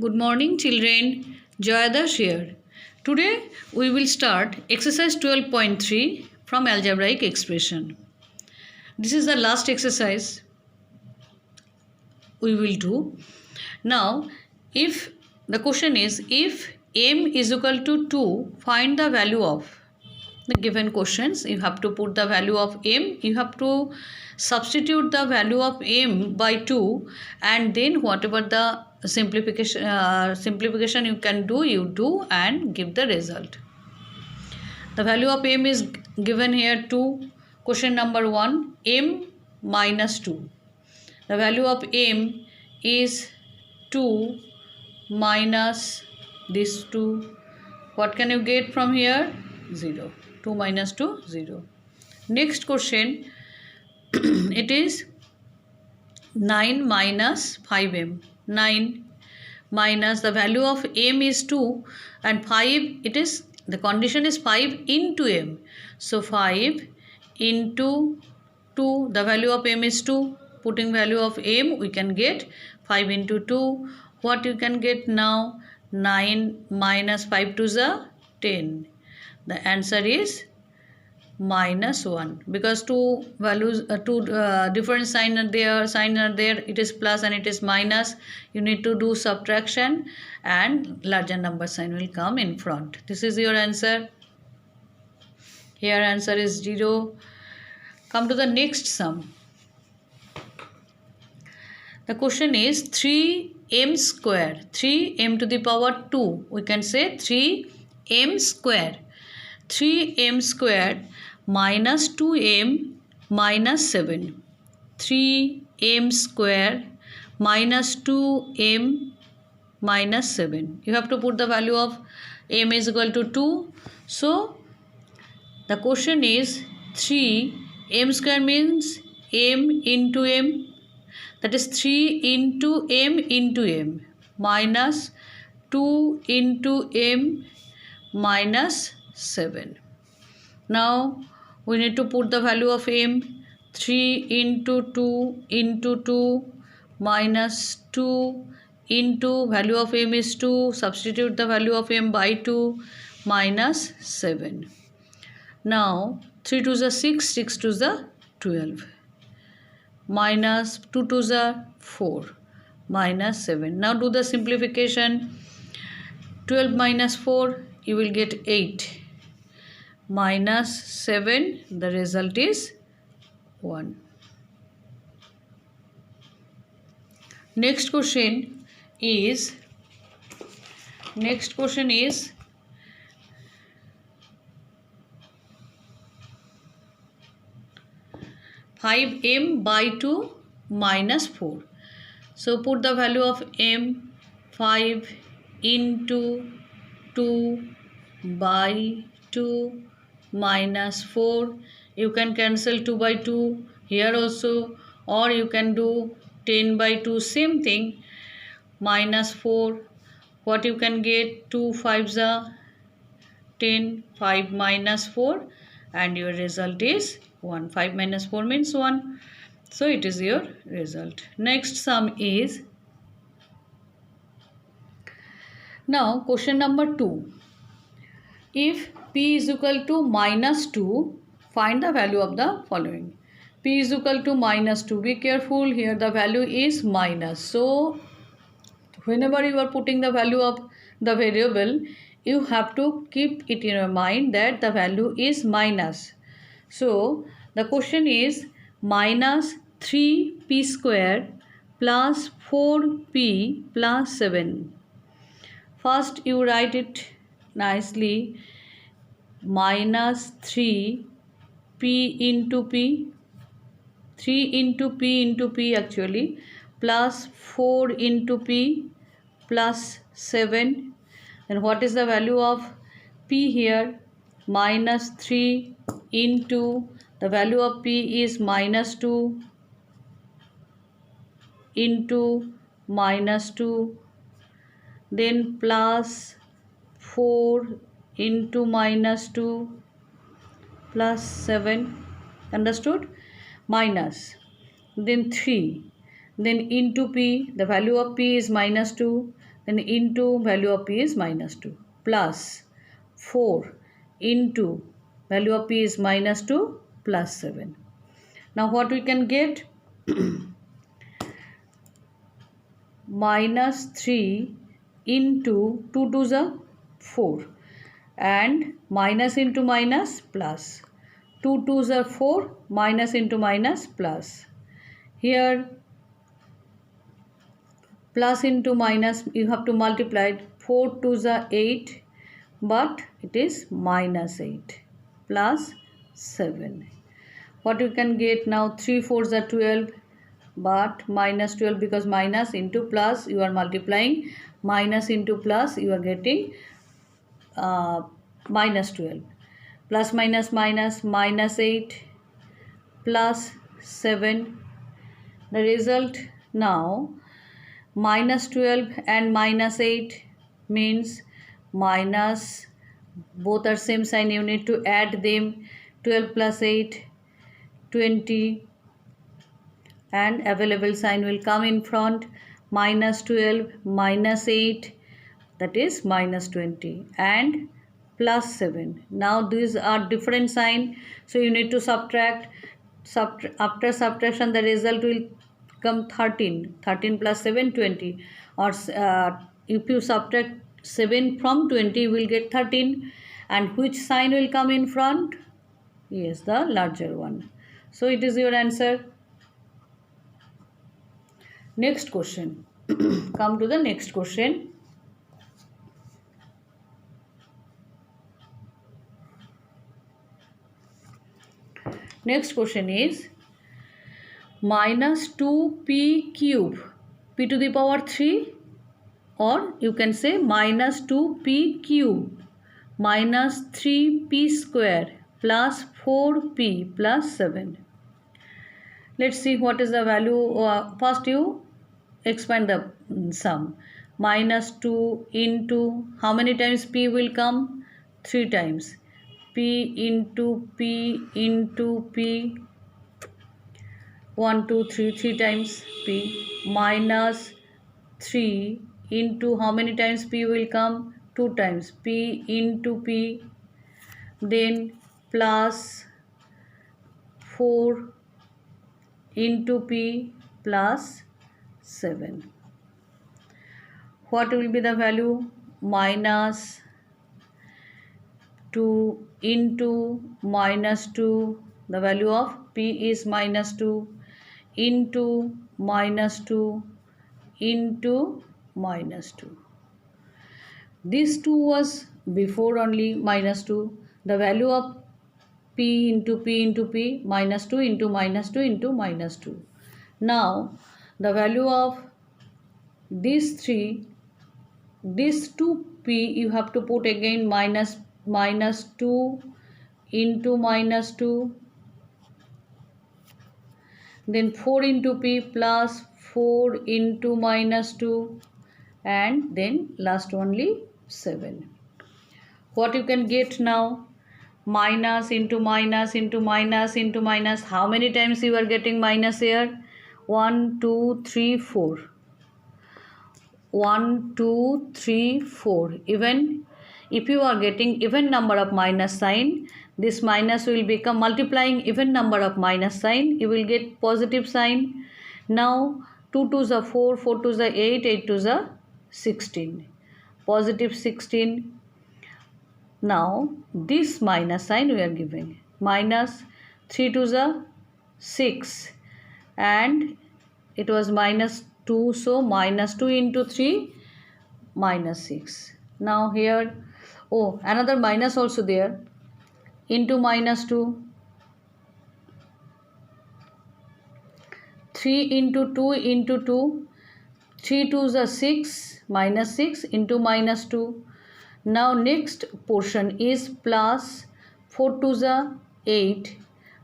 Good morning children, Joyadash here. Today we will start exercise 12.3 from algebraic expression. This is the last exercise we will do. Now if the question is if m is equal to 2, find the value of the given questions. You have to put the value of m, you have to substitute the value of m by 2 and then whatever the simplification you can do, you do and give the result. The value of m is given here 2. Question number 1, m minus 2. The value of m is 2 minus this 2. What can you get from here? 0. 2 minus 2, 0. Next question, it is 9 minus 5m. 9 minus the value of m is 2 and 5, it is the condition is 5 into m. So 5 into 2, the value of m is 2. Putting value of m, we can get 5 into 2. What you can get now? 9 minus 5 to the 10. The answer is minus 1 because two values, different sign are there, it is plus and it is minus. You need to do subtraction and larger number sign will come in front. This is your answer. Here answer is 0. Come to the next sum. The question is 3m square, 3m to the power 2. We can say 3m square. 3m squared minus 2m minus 7. 3m square minus 2m minus 7. You have to put the value of m is equal to 2. So the question is 3m square means m into m. That is 3 into m minus 2 into m minus 7. Now we need to put the value of m. 3 into 2 minus 2 into value of m is 2. Substitute the value of m by 2 minus 7. Now 3 to the 6, 6 to the 12. Minus 2 to the 4 minus 7. Now do the simplification. 12 minus 4, you will get 8 minus 7. The result is 1. Next question is 5m by 2 minus 4. So put the value of m. 5 into 2 by 2 minus 4. You can cancel 2 by 2 here also, or you can do 10 by 2, same thing, minus 4. What you can get? 2 5s are 10, 5 minus 4 and your result is 1. 5 minus 4 means 1. So it is your result. Next sum is now question number 2. If p is equal to minus 2, find the value of the following. P is equal to minus 2. Be careful, here the value is minus. So whenever you are putting the value of the variable, you have to keep it in your mind that the value is minus. So the question is minus 3p square plus 4p plus 7. First you write it nicely, minus 3p into p, 3 into p actually, plus 4 into p plus 7. And what is the value of p here? Minus 3 into the value of p is minus 2 into minus 2, then plus 4 into minus 2 plus 7. Understood? Minus, then 3, then into p, the value of p is minus 2, then into value of p is minus 2 plus 4 into value of p is minus 2 plus 7. Now what we can get? Minus 3 into 2 to the 4 and minus into minus plus 2 to the 4 minus into minus plus. Here plus into minus you have to multiply it. 4 to the 8 but it is minus 8 plus 7. What you can get now? 3 4s are 12 but minus 12 because minus into plus you are multiplying, minus into plus you are getting minus 12 plus minus minus minus 8 plus 7. The result now minus 12 and minus 8 means minus, both are same sign, you need to add them. 12 plus 8 20 and available sign will come in front. Minus 12 minus 8 that is minus 20 and plus 7. Now these are different sign, so you need to subtract. After subtraction the result will come 13. 13 plus 7 20, or if you subtract 7 from 20 you will get 13. And which sign will come in front? Yes, the larger one. So it is your answer. Next question. Come to the next question. Next question is minus 2p cube p to the power 3, or you can say minus 2p cube minus 3p square plus 4p plus 7. Let's see what is the value. First you expand the sum. Minus 2 into how many times p will come? 3 times. P into p into p. 1 2 3 3 times p. Minus 3 into how many times p will come? 2 times. P into p. Then plus 4 into p plus 7. What will be the value? Minus 2 into minus 2, the value of p is minus 2, into minus 2 into minus 2. This 2 was before only minus 2. The value of p into p into p, minus 2 into minus 2 into minus 2. Now the value of these 3, this 2p you have to put again minus 2 into minus 2, then 4 into p plus 4 into minus 2, and then last only 7. What you can get now? Minus into minus into minus into minus. How many times you are getting minus here? 1 2 3 4. 1 2 3 4. Even if you are getting even number of minus sign, this minus will become multiplying even number of minus sign, you will get positive sign. Now 2 to the 4, 4 to the 8, 8 to the 16, positive 16. Now this minus sign we are giving. Minus 3 to the 6 and it was minus 2, so minus 2 into 3 minus 6. Now here, oh, another minus also there, into minus 2. 3 into 2 into 2. 3 to the 6 minus 6 into minus 2. Now next portion is plus 4 to the 8,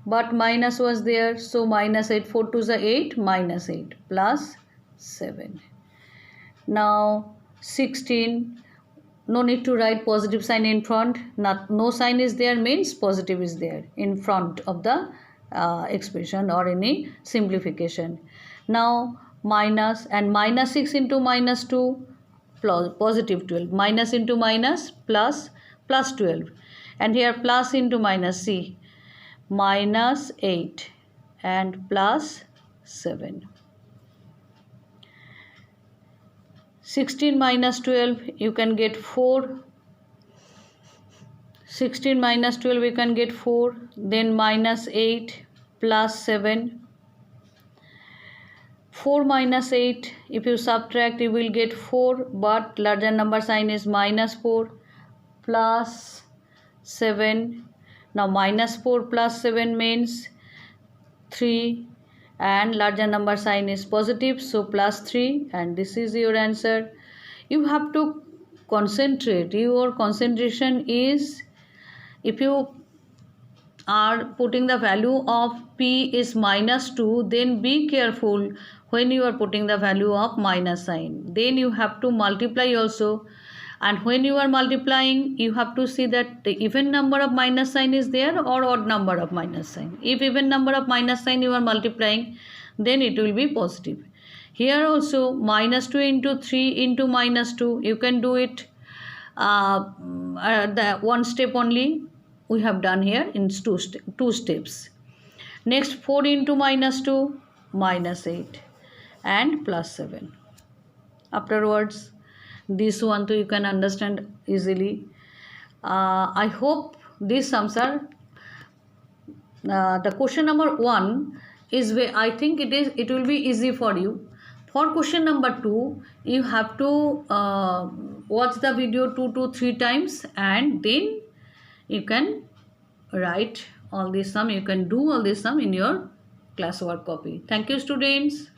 but minus was there, so minus 8. 4 to the 8 minus 8 plus 7. Now 16. No need to write positive sign in front. No sign is there means positive is there in front of the expression or any simplification. Now minus, and minus 6 into minus 2 positive 12. Minus into minus, plus 12. And here plus into minus, see, minus 8 and plus 7. 16 minus 12, you can get 4. 16 minus 12, we can get 4. Then minus 8 plus 7. 4 minus 8, if you subtract, you will get 4, but larger number sign is minus 4 plus 7. Now minus 4 plus 7 means 3, and larger number sign is positive, so plus 3, and this is your answer. You have to concentrate. Your concentration is, if you are putting the value of P is minus 2, then be careful when you are putting the value of minus sign. Then you have to multiply also, and when you are multiplying, you have to see that the even number of minus sign is there or odd number of minus sign. If even number of minus sign you are multiplying, then it will be positive. Here also minus 2 into 3 into minus 2, you can do it the one step only. We have done here in two steps. Next, 4 into minus 2, minus 8 and plus 7. Afterwards, this one too you can understand easily. I hope these sums are the question number 1 is where I think it will be easy for you. For question number 2, you have to watch the video 2 to 3 times, and then you can write all this sum. You can do all this sum in your classwork copy. Thank you, students.